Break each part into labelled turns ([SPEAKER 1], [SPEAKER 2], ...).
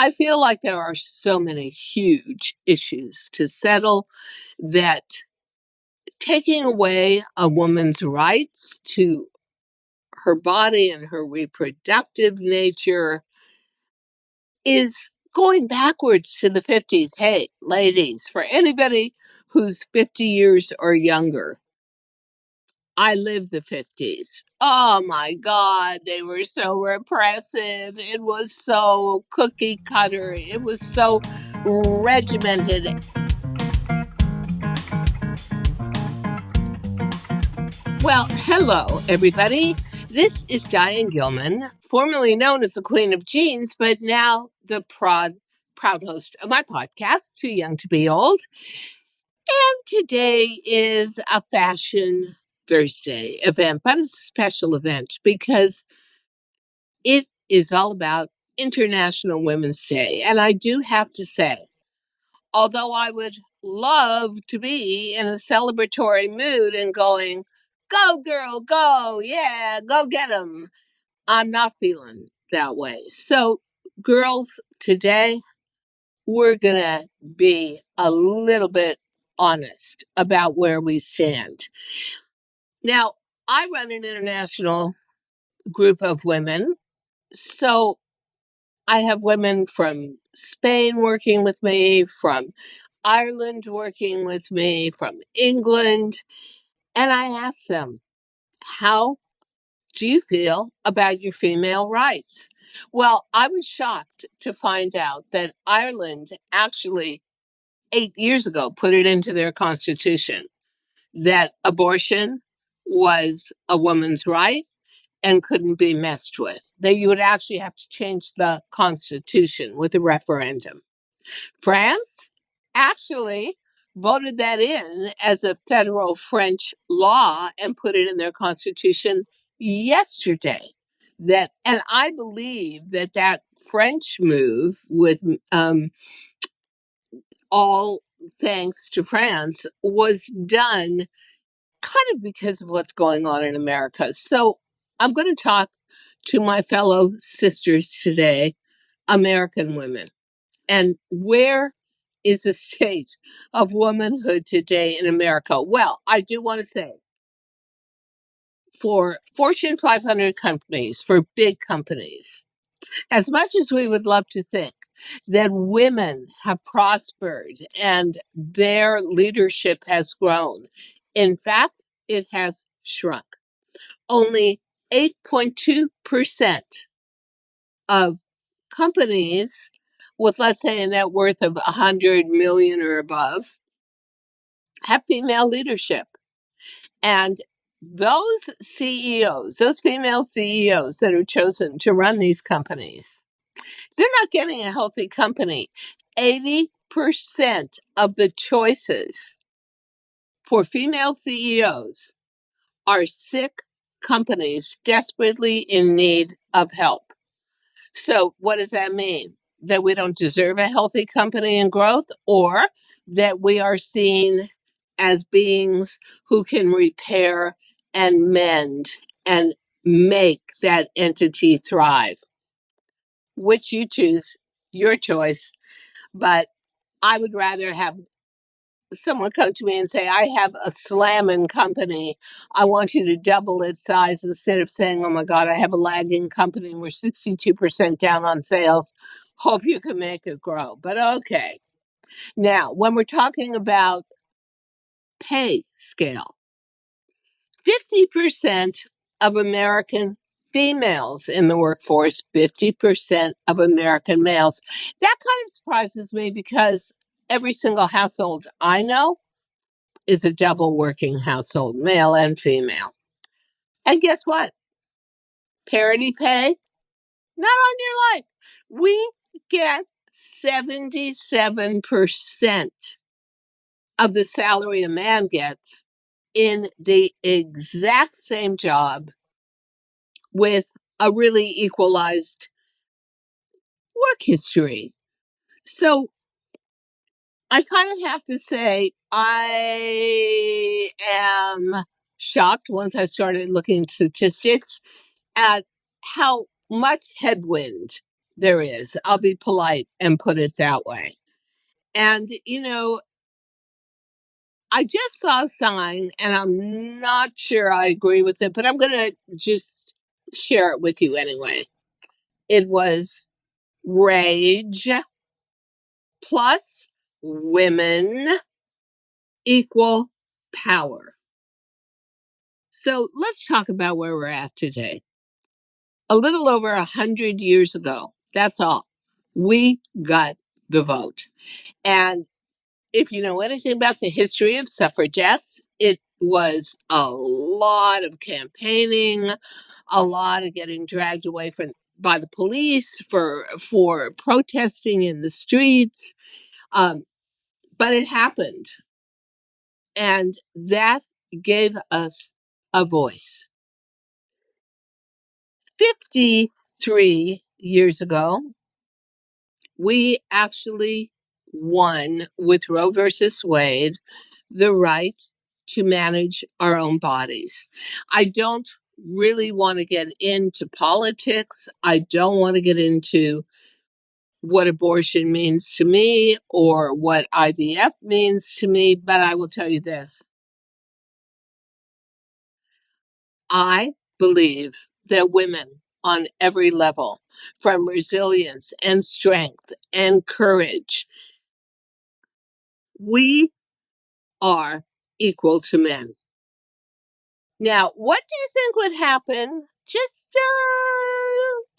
[SPEAKER 1] I feel like there are so many huge issues to settle that taking away a woman's rights to her body and her reproductive nature is going backwards to the 50s. Hey, ladies, for anybody who's 50 years or younger, I lived the 50s. Oh my God, they were so repressive. It was so cookie cutter. It was so regimented. Well, hello, everybody. This is Diane Gilman, formerly known as the Queen of Jeans, but now the proud host of my podcast, Too Young to Be Old. And today is a Fashion Thursday event, but it's a special event because it is all about International Women's Day. And I do have to say, although I would love to be in a celebratory mood and going, go girl, go, yeah, go get 'em, I'm not feeling that way. So, girls, today we're going to be a little bit honest about where we stand. Now, I run an international group of women. So I have women from Spain working with me, from Ireland working with me, from England. And I ask them, how do you feel about your female rights? Well, I was shocked to find out that Ireland actually 8 years ago put it into their constitution that abortion was a woman's right and couldn't be messed with. That you would actually have to change the constitution with a referendum. France actually voted that in as a federal French law and put it in their constitution yesterday. And I believe that French move, with all thanks to France, was done kind of because of what's going on in America. So I'm going to talk to my fellow sisters today, American women, and where is the state of womanhood today in America? Well, I do want to say, for Fortune 500 companies, for big companies, as much as we would love to think that women have prospered and their leadership has grown, in fact, it has shrunk. Only 8.2% of companies with, let's say, a net worth of 100 million or above have female leadership. And those CEOs, those female CEOs that are chosen to run these companies, they're not getting a healthy company. 80% of the choices for female CEOs are sick companies desperately in need of help. So what does that mean? That we don't deserve a healthy company and growth, or that we are seen as beings who can repair and mend and make that entity thrive? Which you choose, your choice. But I would rather have someone come to me and say, I have a slamming company. I want you to double its size, instead of saying, oh my God, I have a lagging company and we're 62% down on sales. Hope you can make it grow. But okay. Now, when we're talking about pay scale, 50% of American females in the workforce, 50% of American males. That kind of surprises me because every single household I know is a double working household, male and female. And guess what? Parity pay, not on your life. We get 77% of the salary a man gets in the exact same job with a really equalized work history. So I kind of have to say, I am shocked once I started looking at statistics at how much headwind There is. I'll be polite and put it that way. And, I just saw a sign and I'm not sure I agree with it, but I'm going to just share it with you anyway. It was rage plus women equal power. So let's talk about where we're at today. A little over 100 years ago, that's all, we got the vote. And if you know anything about the history of suffragettes, it was a lot of campaigning, a lot of getting dragged away by the police for protesting in the streets. But it happened, and that gave us a voice. 53 years ago, we actually won with Roe versus Wade the right to manage our own bodies. I don't really want to get into politics. I don't want to get into what abortion means to me or what IVF means to me, but I will tell you this. I believe that women on every level, from resilience and strength and courage, we are equal to men. Now, what do you think would happen, just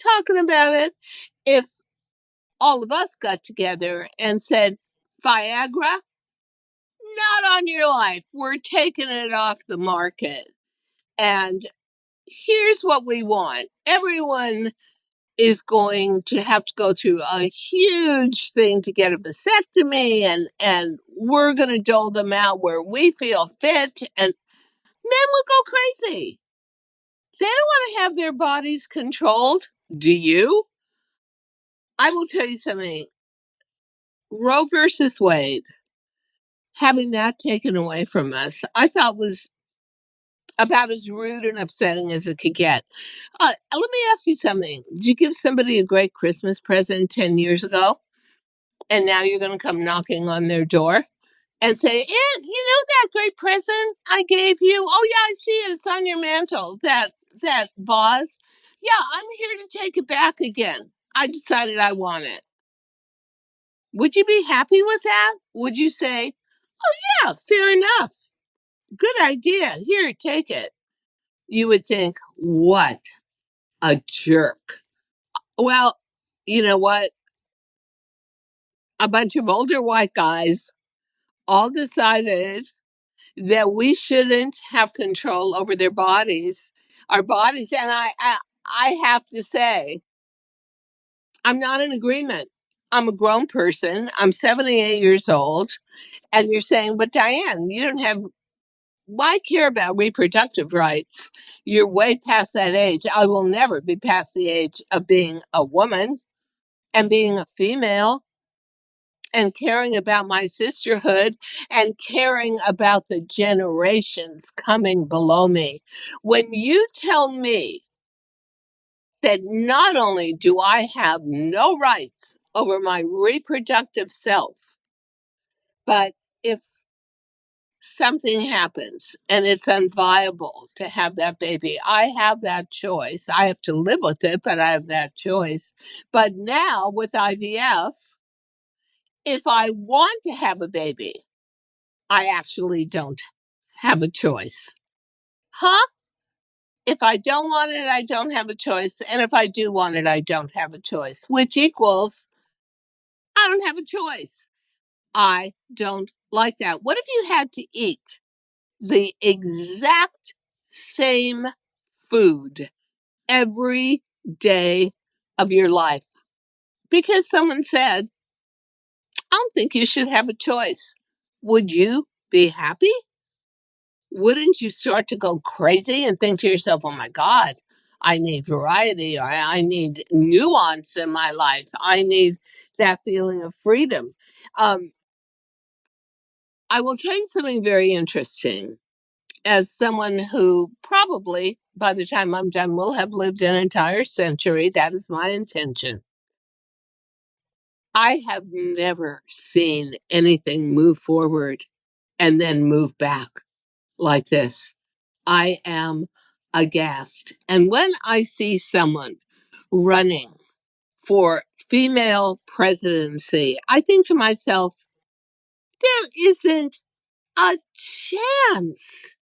[SPEAKER 1] talking about it, if all of us got together and said, Viagra, not on your life. We're taking it off the market. And here's what we want. Everyone is going to have to go through a huge thing to get a vasectomy, and we're going to dole them out where we feel fit, and men will go crazy. They don't want to have their bodies controlled. Do you? I will tell you something. Roe versus Wade, having that taken away from us, I thought was about as rude and upsetting as it could get. Let me ask you something. Did you give somebody a great Christmas present 10 years ago? And now you're going to come knocking on their door and say, you know that great present I gave you? Oh, yeah, I see it. It's on your mantle, that vase. Yeah, I'm here to take it back again. I decided I want it. Would you be happy with that? Would you say, yeah, fair enough. Good idea. Here, take it. You would think, what a jerk. Well, you know what? A bunch of older white guys all decided that we shouldn't have control over our bodies. And I have to say, I'm not in agreement. I'm a grown person. I'm 78 years old. And you're saying, but Diane, you don't have, why care about reproductive rights? You're way past that age. I will never be past the age of being a woman and being a female and caring about my sisterhood and caring about the generations coming below me. When you tell me that not only do I have no rights over my reproductive self, but if something happens and it's unviable to have that baby, I have that choice. I have to live with it, but I have that choice. But now with IVF, if I want to have a baby, I actually don't have a choice. Huh? If I don't want it, I don't have a choice. And if I do want it, I don't have a choice, which equals I don't have a choice. I don't like that. What if you had to eat the exact same food every day of your life? Because someone said, I don't think you should have a choice. Would you be happy? Wouldn't you start to go crazy and think to yourself, oh my God, I need variety, or I need nuance in my life. I need that feeling of freedom. Um, I will tell you something very interesting. As someone who probably, by the time I'm done, will have lived an entire century, that is my intention. I have never seen anything move forward and then move back like this. I am aghast. And when I see someone running for female presidency, I think to myself, there isn't a chance.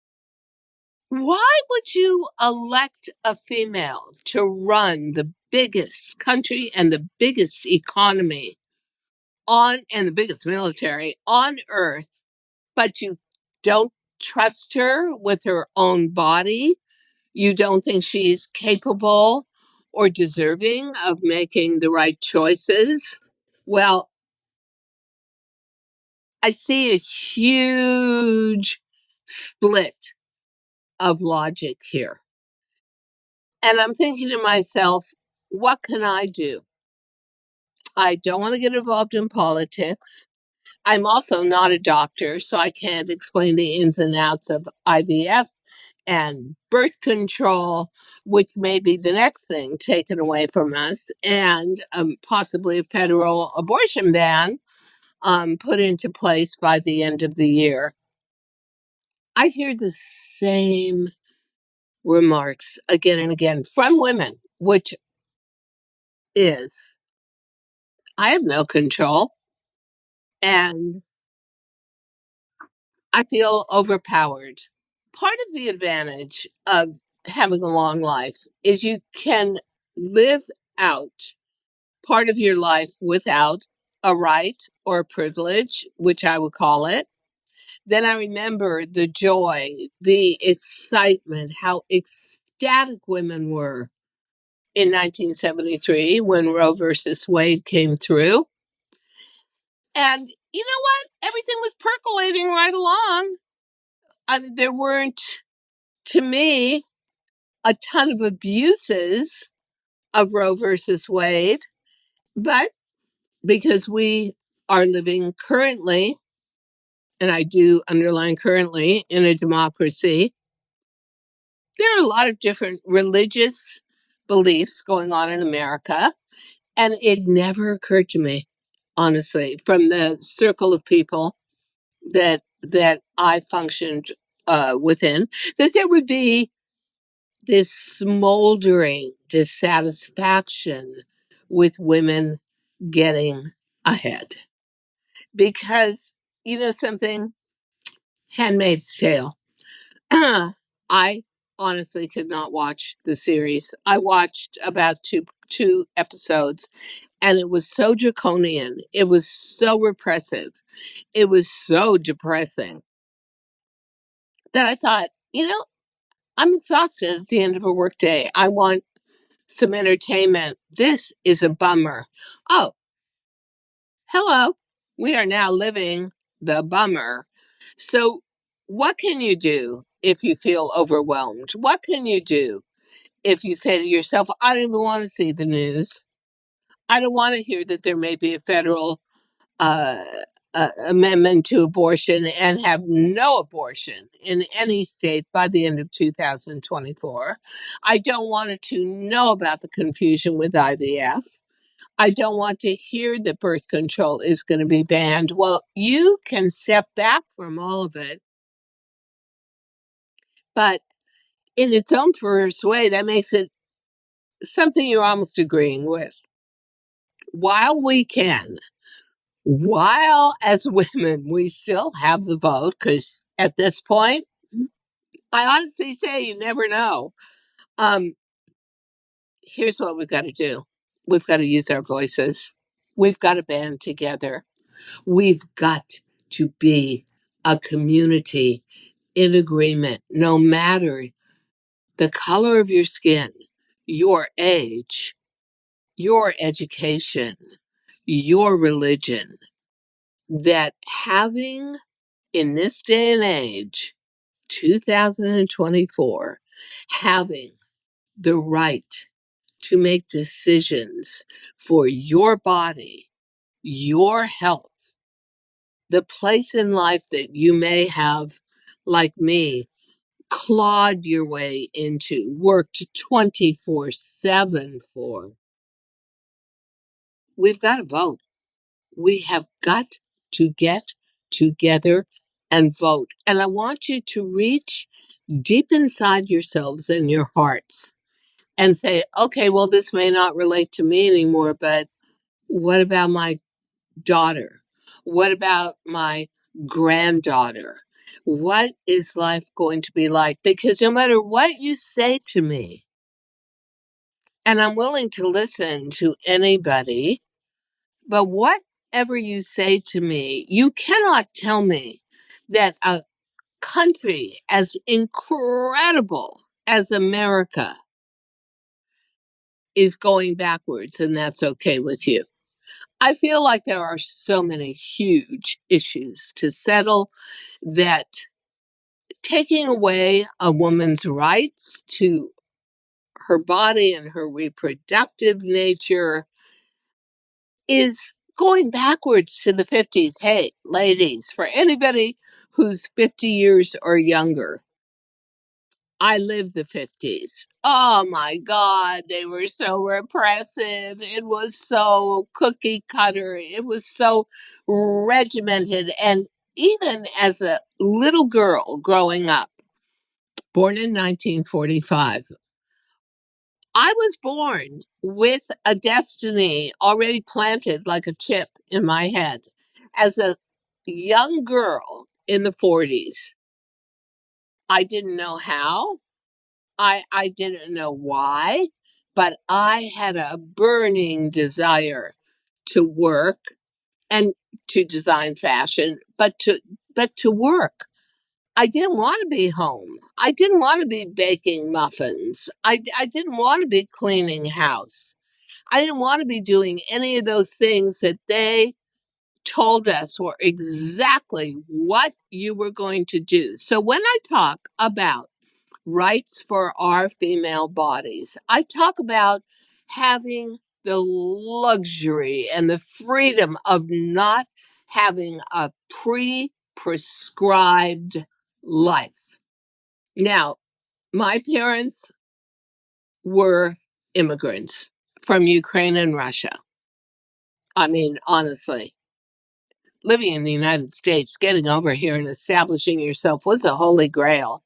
[SPEAKER 1] Why would you elect a female to run the biggest country and the biggest economy on and the biggest military on earth, but you don't trust her with her own body? You don't think she's capable or deserving of making the right choices? Well, I see a huge split of logic here. And I'm thinking to myself, what can I do? I don't want to get involved in politics. I'm also not a doctor, so I can't explain the ins and outs of IVF and birth control, which may be the next thing taken away from us, and possibly a federal abortion ban put into place by the end of the year. I hear the same remarks again and again from women, which is, I have no control and I feel overpowered. Part of the advantage of having a long life is you can live out part of your life without a right or a privilege, which I would call it. Then I remember the joy, the excitement, how ecstatic women were in 1973 when Roe versus Wade came through. And you know what? Everything was percolating right along. I mean, there weren't, to me, a ton of abuses of Roe versus Wade, but because we are living currently, and I do underline currently, in a democracy, there are a lot of different religious beliefs going on in America. And it never occurred to me, honestly, from the circle of people that I functioned within, that there would be this smoldering dissatisfaction with women getting ahead. Because, you know something, Handmaid's Tale. I honestly could not watch the series. I watched about two episodes, and it was so draconian. It was so repressive. It was so depressing that I thought, I'm exhausted at the end of a workday. I want some entertainment. This is a bummer. Oh, hello. We are now living the bummer. So, what can you do if you feel overwhelmed? What can you do if you say to yourself, I don't even want to see the news? I don't want to hear that there may be a federal uh, amendment to abortion and have no abortion in any state by the end of 2024. I don't want to know about the confusion with IVF. I don't want to hear that birth control is going to be banned. Well, you can step back from all of it, but in its own perverse way, that makes it something you're almost agreeing with. While we can, while as women we still have the vote, because at this point, I honestly say you never know. Um, Here's what we've got to do. We've got to use our voices. We've got to band together. We've got to be a community in agreement, no matter the color of your skin, your age, your education, your religion, that having in this day and age, 2024, having the right to make decisions for your body, your health, the place in life that you may have, like me, clawed your way into, worked 24/7 for. We've got to vote. We have got to get together and vote. And I want you to reach deep inside yourselves and your hearts and say, okay, well, this may not relate to me anymore, but what about my daughter? What about my granddaughter? What is life going to be like? Because no matter what you say to me, and I'm willing to listen to anybody, but whatever you say to me, you cannot tell me that a country as incredible as America is going backwards, and that's okay with you. I feel like there are so many huge issues to settle that taking away a woman's rights to her body and her reproductive nature is going backwards to the 50s. Hey, ladies, for anybody who's 50 years or younger, I lived the 50s. Oh my God, they were so repressive. It was so cookie cutter. It was so regimented. And even as a little girl growing up, born in 1945, I was born with a destiny already planted like a chip in my head. As a young girl in the 40s, I didn't know how. I didn't know why, but I had a burning desire to work and to design fashion, but to work. I didn't want to be home. I didn't want to be baking muffins. I didn't want to be cleaning house. I didn't want to be doing any of those things that they told us were exactly what you were going to do. So when I talk about rights for our female bodies, I talk about having the luxury and the freedom of not having a prescribed life. Now, my parents were immigrants from Ukraine and Russia. I mean, honestly, living in the United States, getting over here and establishing yourself was a holy grail.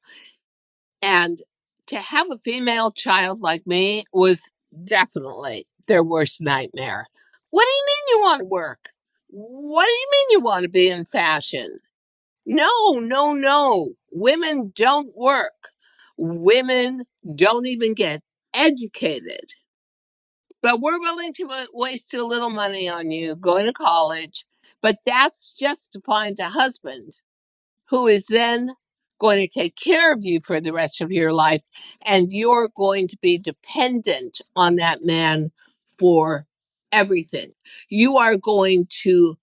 [SPEAKER 1] And to have a female child like me was definitely their worst nightmare. What do you mean you want to work? What do you mean you want to be in fashion? No, no, no. Women don't work. Women don't even get educated. But we're willing to waste a little money on you going to college. But that's just to find a husband who is then going to take care of you for the rest of your life. And you're going to be dependent on that man for everything. You are going to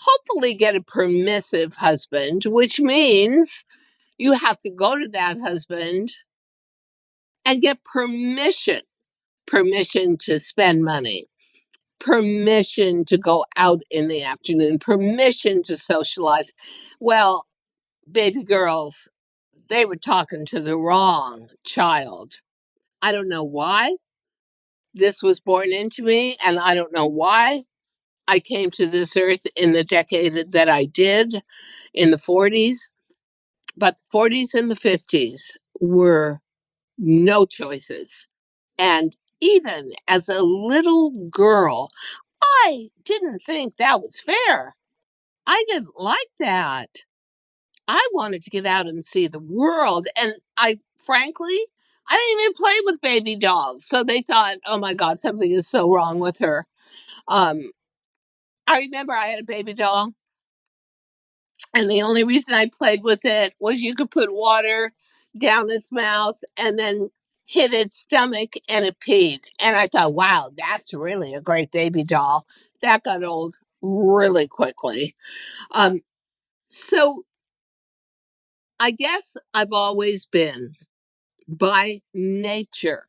[SPEAKER 1] hopefully get a permissive husband, which means you have to go to that husband and get permission to spend money, permission to go out in the afternoon, permission to socialize. Well, baby girls, they were talking to the wrong child. I don't know why this was born into me, and I don't know why I came to this earth in the decade that I did in the 40s, but the 40s and the 50s were no choices. And even as a little girl, I didn't think that was fair. I didn't like that. I wanted to get out and see the world. And frankly, I didn't even play with baby dolls. So they thought, oh my God, something is so wrong with her. Um, I remember I had a baby doll, and the only reason I played with it was you could put water down its mouth and then hit its stomach and it peed. And I thought, wow, that's really a great baby doll. That got old really quickly. Um, so I guess I've always been, by nature,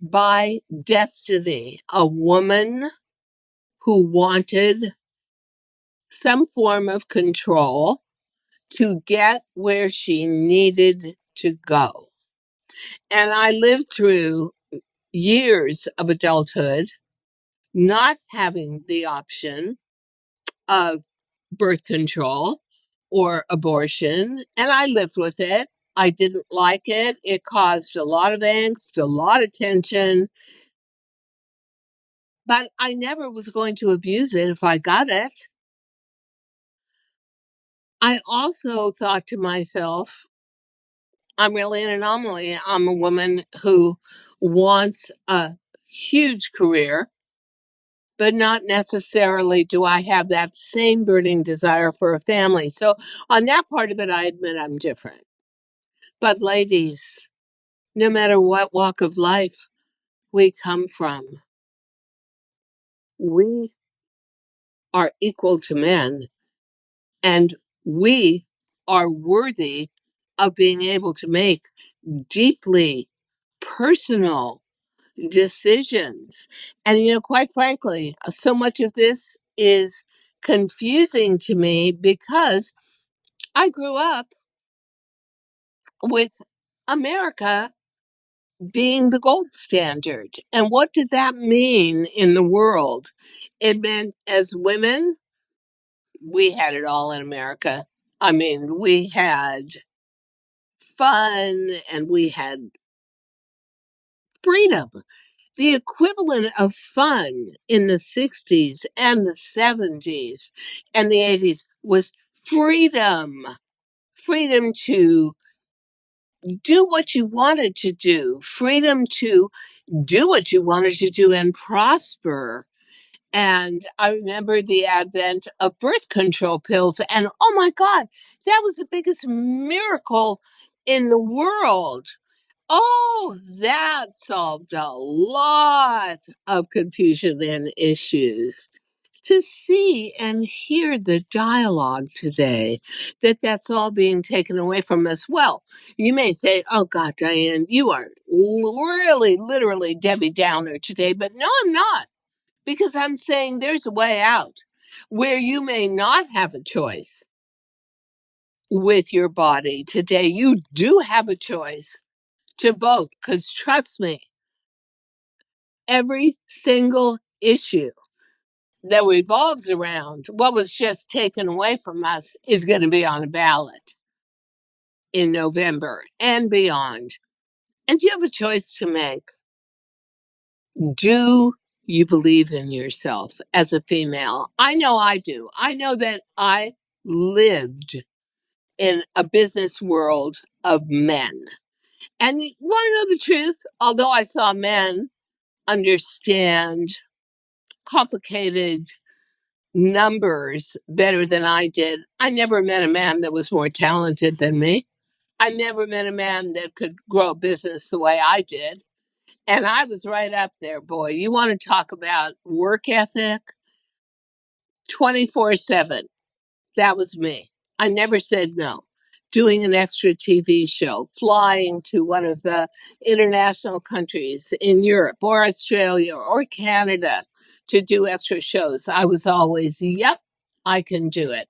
[SPEAKER 1] by destiny, a woman who wanted some form of control to get where she needed to go. And I lived through years of adulthood not having the option of birth control or abortion, and I lived with it. I didn't like it. It caused a lot of angst, a lot of tension, but I never was going to abuse it if I got it. I also thought to myself, I'm really an anomaly. I'm a woman who wants a huge career, but not necessarily do I have that same burning desire for a family. So, on that part of it, I admit I'm different. But, ladies, no matter what walk of life we come from, we are equal to men, and we are worthy of being able to make deeply personal decisions. And, quite frankly, so much of this is confusing to me because I grew up with America being the gold standard. And what did that mean in the world? It meant as women, we had it all in America. I mean, we had fun and we had freedom. The equivalent of fun in the 60s and the 70s and the 80s was freedom. Freedom to do what you wanted to do, freedom to do what you wanted to do and prosper. And I remember the advent of birth control pills. And oh my God, that was the biggest miracle in the world. Oh, that solved a lot of confusion and issues. To see and hear the dialogue today, that's all being taken away from us. Well, you may say, oh God, Diane, you are really, literally Debbie Downer today. But no, I'm not, because I'm saying there's a way out where you may not have a choice with your body. Today, you do have a choice to vote, because trust me, every single issue that revolves around what was just taken away from us is going to be on a ballot in November and beyond. And you have a choice to make. Do you believe in yourself as a female? I know I do. I know that I lived in a business world of men. And you want to know the truth? Although I saw men understand complicated numbers better than I did, I never met a man that was more talented than me. I never met a man that could grow a business the way I did. And I was right up there, boy. You want to talk about work ethic? 24/7. That was me. I never said no. Doing an extra TV show, flying to one of the international countries in Europe or Australia or Canada to do extra shows. I was always, yep, I can do it.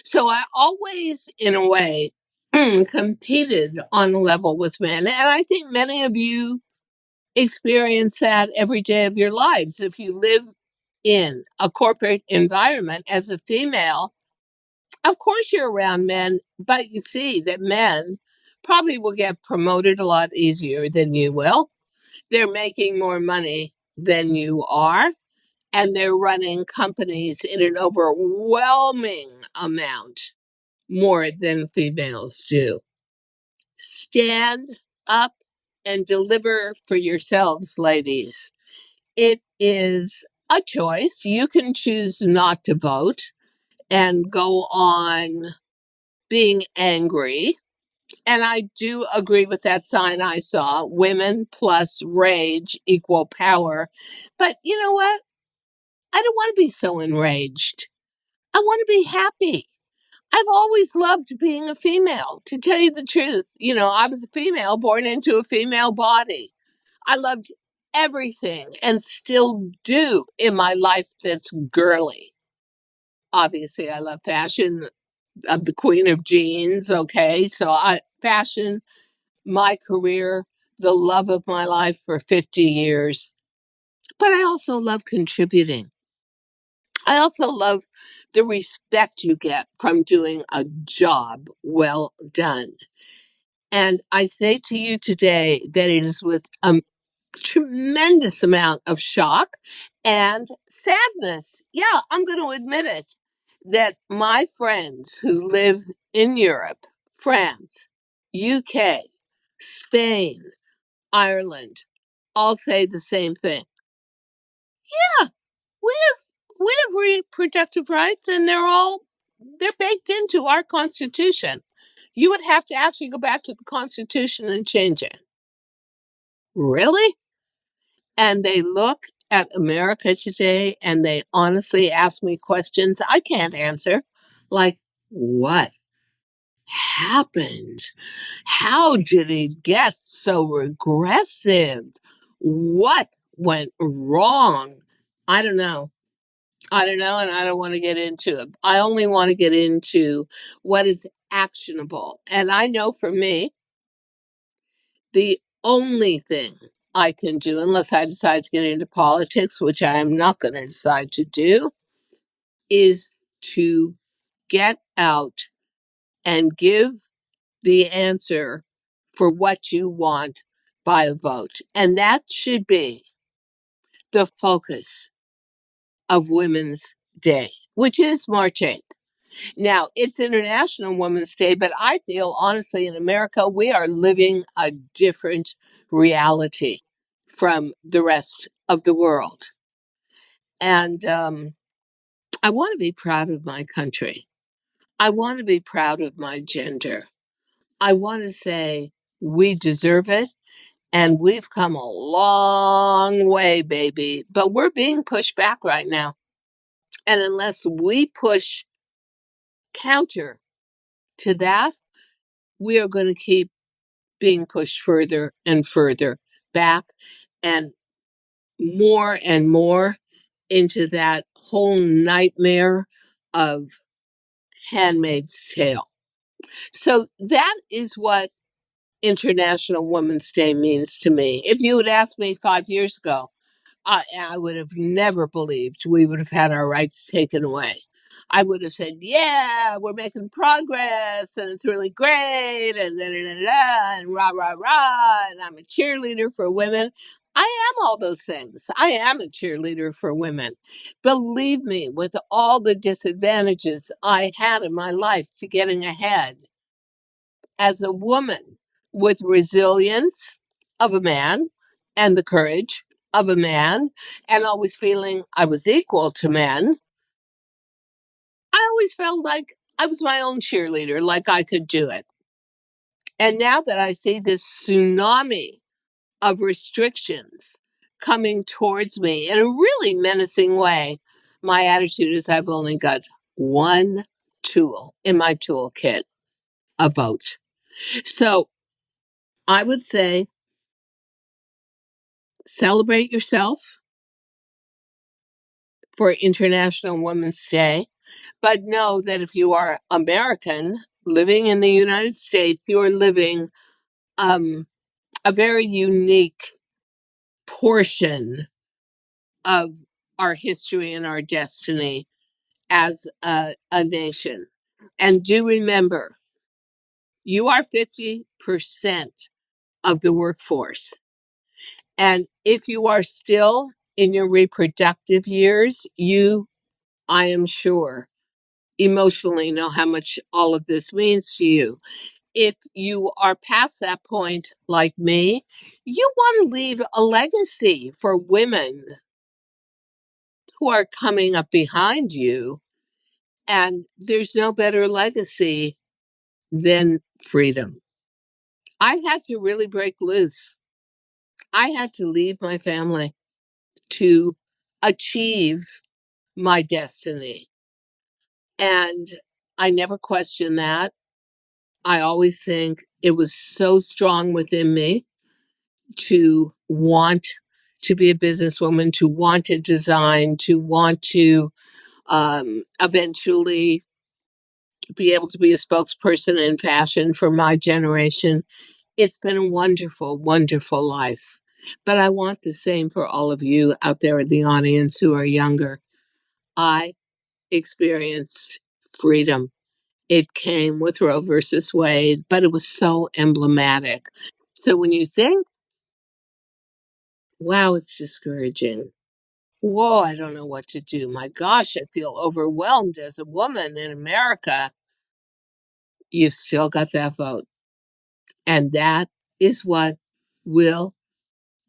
[SPEAKER 1] So I always, in a way, competed on a level with men. And I think many of you experience that every day of your lives. If you live in a corporate environment as a female, of course you're around men, but you see that men probably will get promoted a lot easier than you will. They're making more money than you are, and they're running companies in an overwhelming amount more than females do. Stand up and deliver for yourselves, ladies. It is a choice. You can choose not to vote and go on being angry. And I do agree with that sign I saw, women plus rage equal power. But you know what? I don't want to be so enraged. I want to be happy. I've always loved being a female, to tell you the truth. I was a female born into a female body. I loved everything and still do in my life that's girly. Obviously, I love fashion. I'm the queen of jeans, okay? So fashion, my career, the love of my life for 50 years. But I also love contributing. I also love the respect you get from doing a job well done. And I say to you today that it is with a tremendous amount of shock and sadness. Yeah, I'm going to admit it, that my friends who live in Europe, France, UK, Spain, Ireland, all say the same thing. Yeah, we have reproductive rights, and they're baked into our Constitution. You would have to actually go back to the Constitution and change it. Really? And they look at America today and they honestly ask me questions I can't answer. Like, what happened? How did it get so regressive? What went wrong? I don't know. I don't know, and I don't want to get into it. I only want to get into what is actionable. And I know for me, the only thing I can do, unless I decide to get into politics, which I am not going to decide to do, is to get out and give the answer for what you want by a vote. And that should be the focus of Women's Day, which is March 8th. Now, it's International Women's Day, but I feel honestly in America, we are living a different reality from the rest of the world. And I want to be proud of my country. I want to be proud of my gender. I want to say we deserve it. And we've come a long way, baby. But we're being pushed back right now. And unless we push counter to that, we are going to keep being pushed further and further back and more into that whole nightmare of Handmaid's Tale. So that is what International Women's Day means to me. If you had asked me 5 years ago, I would have never believed we would have had our rights taken away. I would have said, yeah, we're making progress and it's really great and da, da, da, da, and rah, rah, rah, and I'm a cheerleader for women. I am all those things. I am a cheerleader for women. Believe me, with all the disadvantages I had in my life to getting ahead, as a woman with resilience of a man and the courage of a man, and always feeling I was equal to men, I always felt like I was my own cheerleader, like I could do it. And now that I see this tsunami of restrictions coming towards me in a really menacing way, my attitude is I've only got one tool in my toolkit, a vote. So I would say celebrate yourself for International Women's Day, but know that if you are American living in the United States, you are living a very unique portion of our history and our destiny as a nation. And do remember, you are 50% of the workforce. And if you are still in your reproductive years, you, I am sure, emotionally know how much all of this means to you. If you are past that point, like me, you want to leave a legacy for women who are coming up behind you. And there's no better legacy than freedom. I had to really break loose. I had to leave my family to achieve my destiny. And I never questioned that. I always think it was so strong within me to want to be a businesswoman, to want to design, to want to eventually be able to be a spokesperson in fashion for my generation. It's been a wonderful, wonderful life. But I want the same for all of you out there in the audience who are younger. I experienced freedom. It came with Roe versus Wade, but it was so emblematic. So when you think, wow, it's discouraging. Whoa, I don't know what to do. My gosh, I feel overwhelmed as a woman in America. You've still got that vote. And that is what will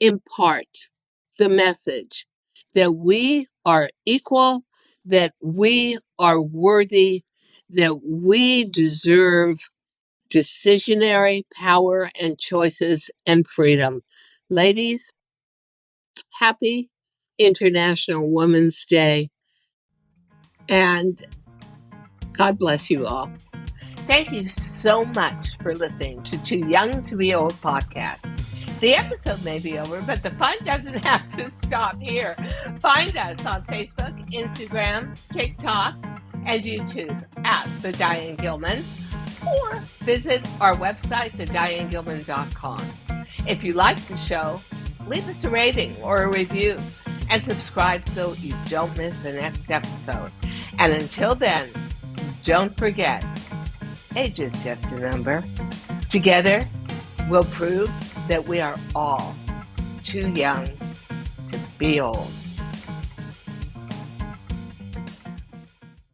[SPEAKER 1] impart the message that we are equal, that we are worthy, that we deserve decisionary power and choices and freedom. Ladies, happy International Women's Day, and God bless you all. Thank you so much for listening to Too Young to Be Old podcast. The episode may be over, but the fun doesn't have to stop here. Find us on Facebook, Instagram, TikTok, and YouTube at The Diane Gilman, or visit our website, thedianegilman.com. If you like the show, leave us a rating or a review and subscribe so you don't miss the next episode. And until then, don't forget, age is just a number. Together, we'll prove that we are all too young to be old.